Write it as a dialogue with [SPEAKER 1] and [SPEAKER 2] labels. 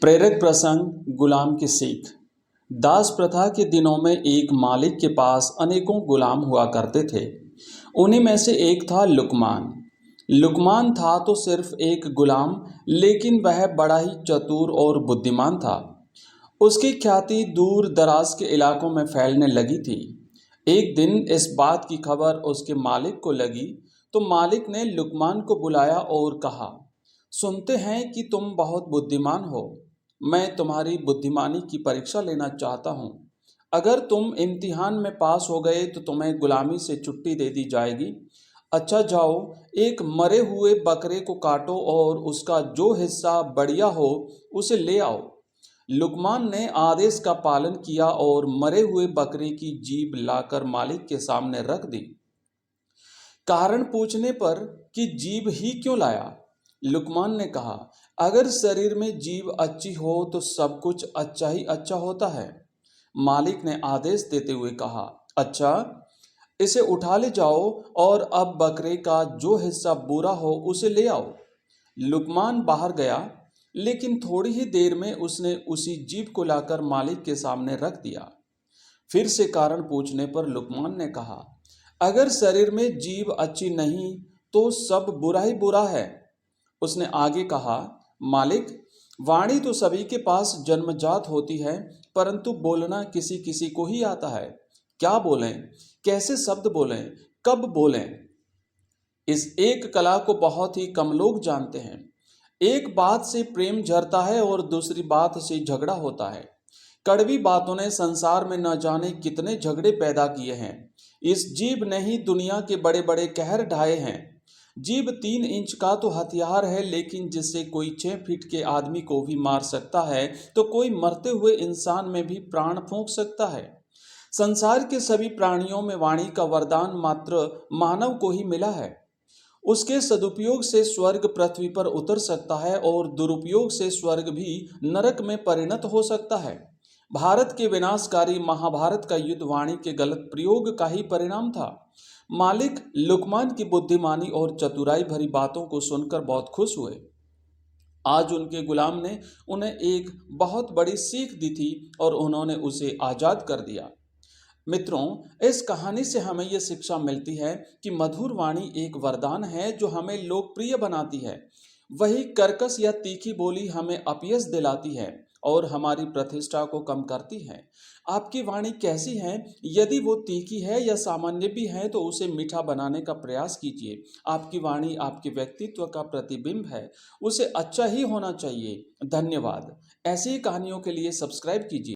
[SPEAKER 1] प्रेरक प्रसंग गुलाम की सीख। दास प्रथा के दिनों में एक मालिक के पास अनेकों गुलाम हुआ करते थे। उन्हीं में से एक था लुकमान। लुकमान था तो सिर्फ एक गुलाम, लेकिन वह बड़ा ही चतुर और बुद्धिमान था। उसकी ख्याति दूर दराज के इलाकों में फैलने लगी थी। एक दिन इस बात की खबर उसके मालिक को लगी, तो मालिक ने लुकमान को बुलाया और कहा, सुनते हैं कि तुम बहुत बुद्धिमान हो। मैं तुम्हारी बुद्धिमानी की परीक्षा लेना चाहता हूँ। अगर तुम इम्तिहान में पास हो गए तो तुम्हें गुलामी से छुट्टी दे दी जाएगी। अच्छा जाओ, एक मरे हुए बकरे को काटो और उसका जो हिस्सा बढ़िया हो उसे ले आओ। लुकमान ने आदेश का पालन किया और मरे हुए बकरे की जीभ लाकर मालिक के सामने रख दी। कारण पूछने पर कि जीभ ही क्यों लाया, लुकमान ने कहा, अगर शरीर में जीभ अच्छी हो तो सब कुछ अच्छा ही अच्छा होता है। मालिक ने आदेश देते हुए कहा, अच्छा, इसे उठा ले जाओ और अब बकरे का जो हिस्सा बुरा हो उसे ले आओ। लुकमान बाहर गया, लेकिन थोड़ी ही देर में उसने उसी जीभ को लाकर मालिक के सामने रख दिया। फिर से कारण पूछने पर लुकमान ने कहा, अगर शरीर में जीभ अच्छी नहीं तो सब बुरा ही बुरा है। उसने आगे कहा, मालिक, वाणी तो सभी के पास जन्मजात होती है, परंतु बोलना किसी किसी को ही आता है। क्या बोलें, कैसे शब्द बोलें, कब बोलें, इस एक कला को बहुत ही कम लोग जानते हैं। एक बात से प्रेम झरता है और दूसरी बात से झगड़ा होता है। कड़वी बातों ने संसार में न जाने कितने झगड़े पैदा किए हैं। इस जीभ ने ही दुनिया के बड़े बड़े कहर ढाए हैं। जीभ 3 इंच का तो हथियार है, लेकिन जिससे कोई 6 फीट के आदमी को भी मार सकता है, तो कोई मरते हुए इंसान में भी प्राण फूंक सकता है। संसार के सभी प्राणियों में वाणी का वरदान मात्र मानव को ही मिला है। उसके सदुपयोग से स्वर्ग पृथ्वी पर उतर सकता है और दुरुपयोग से स्वर्ग भी नरक में परिणत हो सकता है। भारत के विनाशकारी महाभारत का युद्ध वाणी के गलत प्रयोग का ही परिणाम था। मालिक लुकमान की बुद्धिमानी और चतुराई भरी बातों को सुनकर बहुत खुश हुए। आज उनके गुलाम ने उन्हें एक बहुत बड़ी सीख दी थी और उन्होंने उसे आजाद कर दिया। मित्रों, इस कहानी से हमें यह शिक्षा मिलती है कि मधुर वाणी एक वरदान है जो हमें लोकप्रिय बनाती है। वही कर्कश या तीखी बोली हमें अपयश दिलाती है और हमारी प्रतिष्ठा को कम करती है। आपकी वाणी कैसी है? यदि वो तीखी है या सामान्य भी है तो उसे मीठा बनाने का प्रयास कीजिए। आपकी वाणी आपके व्यक्तित्व का प्रतिबिंब है, उसे अच्छा ही होना चाहिए। धन्यवाद। ऐसी ही कहानियों के लिए सब्सक्राइब कीजिए।